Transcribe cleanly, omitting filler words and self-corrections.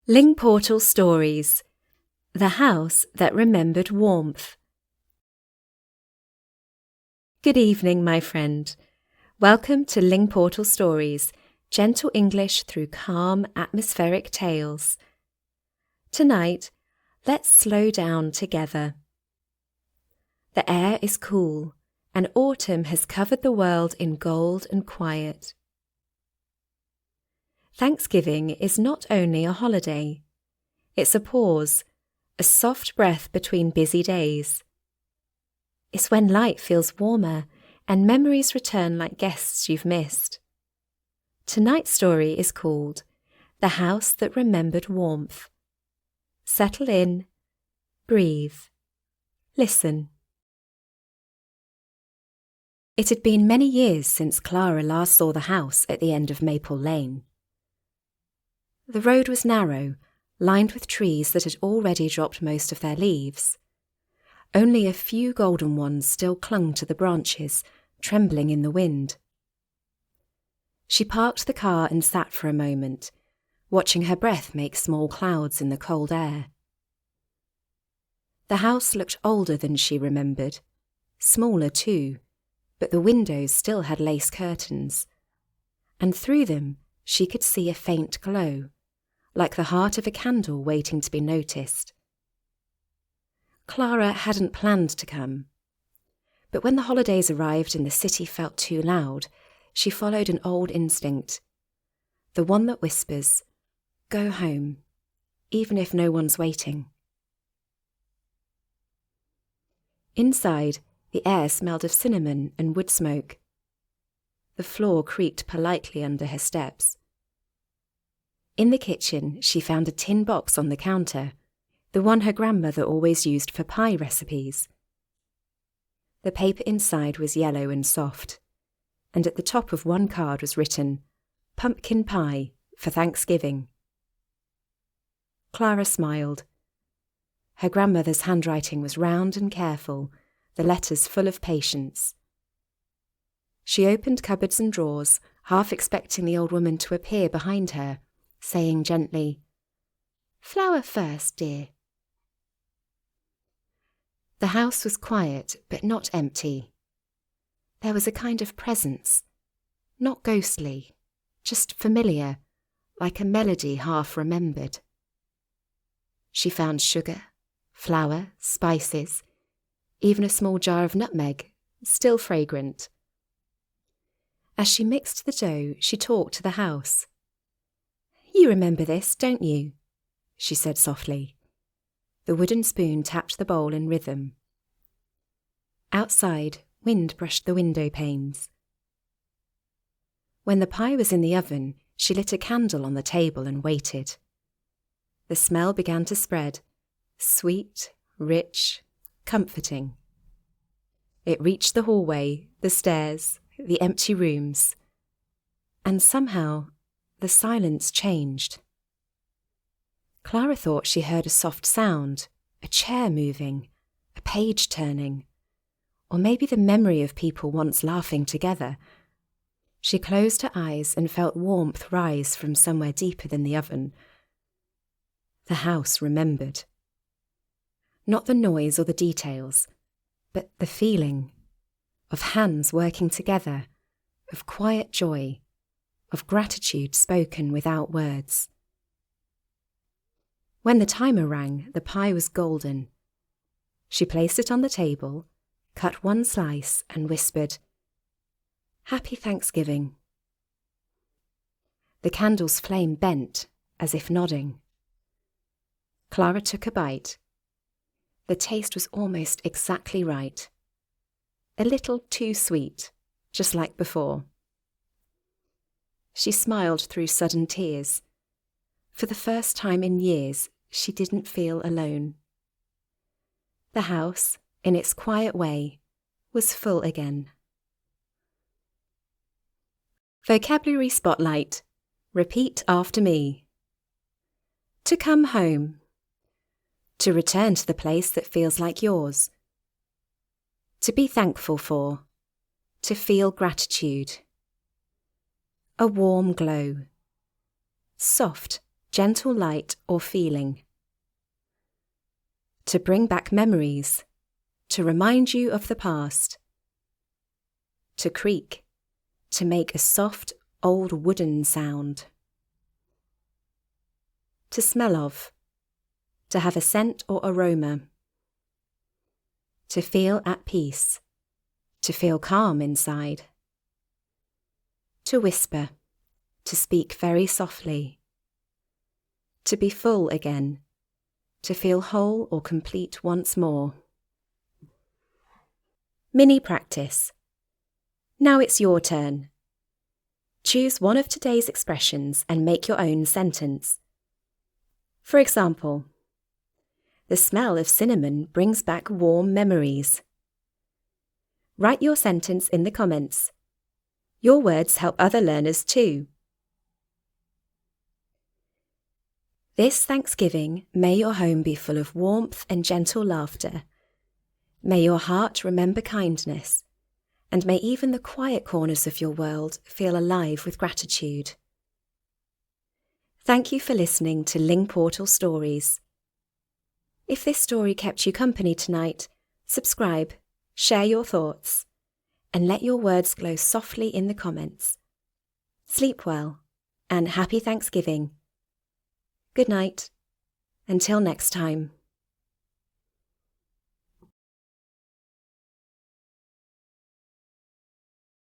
Lingportal Stories, The House That Remembered Warmth. Good evening, my friend. Welcome to Lingportal Stories, gentle English through calm, atmospheric tales. Tonight, let's slow down together. The air is cool, and autumn has covered the world in gold and quiet. Thanksgiving is not only a holiday. It's a pause, a soft breath between busy days. It's when light feels warmer and memories return like guests you've missed. Tonight's story is called The House That Remembered Warmth. Settle in, breathe, listen. It had been many years since Clara last saw the house at the end of Maple Lane. The road was narrow, lined with trees that had already dropped most of their leaves. Only a few golden ones still clung to the branches, trembling in the wind. She parked the car and sat for a moment, watching her breath make small clouds in the cold air. The house looked older than she remembered, smaller too, but the windows still had lace curtains, and through them she could see a faint glow, like the heart of a candle waiting to be noticed. Clara hadn't planned to come, but when the holidays arrived and the city felt too loud, she followed an old instinct, the one that whispers, "Go home, even if no one's waiting." Inside, the air smelled of cinnamon and wood smoke. The floor creaked politely under her steps. In the kitchen, she found a tin box on the counter, the one her grandmother always used for pie recipes. The paper inside was yellow and soft, and at the top of one card was written, "Pumpkin pie for Thanksgiving." Clara smiled. Her grandmother's handwriting was round and careful, the letters full of patience. She opened cupboards and drawers, half expecting the old woman to appear behind her, saying gently, "Flour first, dear." The house was quiet, but not empty. There was a kind of presence, not ghostly, just familiar, like a melody half remembered. She found sugar, flour, spices, even a small jar of nutmeg, still fragrant. As she mixed the dough, she talked to the house. "You remember this, don't you?" she said softly. The wooden spoon tapped the bowl in rhythm. Outside, wind brushed the window panes. When the pie was in the oven, she lit a candle on the table and waited. The smell began to spread, sweet, rich, comforting. It reached the hallway, the stairs, the empty rooms, and somehow the silence changed. Clara thought she heard a soft sound, a chair moving, a page turning, or maybe the memory of people once laughing together. She closed her eyes and felt warmth rise from somewhere deeper than the oven. The house remembered. Not the noise or the details, but the feeling of hands working together, of quiet joy, of gratitude spoken without words. When the timer rang, the pie was golden. She placed it on the table, cut one slice, and whispered, "Happy Thanksgiving." The candle's flame bent, as if nodding. Clara took a bite. The taste was almost exactly right. A little too sweet, just like before. She smiled through sudden tears. For the first time in years, she didn't feel alone. The house, in its quiet way, was full again. Vocabulary Spotlight. Repeat after me. To come home. To return to the place that feels like yours. To be thankful for. To feel gratitude. A warm glow. Soft, gentle light or feeling. To bring back memories, to remind you of the past. To creak, to make a soft, old wooden sound. To smell of, to have a scent or aroma. To feel at peace, to feel calm inside. To whisper, to speak very softly. To be full again, to feel whole or complete once more. Mini practice. Now it's your turn. Choose one of today's expressions and make your own sentence. For example, the smell of cinnamon brings back warm memories. Write your sentence in the comments. Your words help other learners too. This Thanksgiving, may your home be full of warmth and gentle laughter. May your heart remember kindness, and may even the quiet corners of your world feel alive with gratitude. Thank you for listening to Lingportal Stories. If this story kept you company tonight, subscribe, share your thoughts, and let your words glow softly in the comments. Sleep well, and happy Thanksgiving. Good night. Until next time.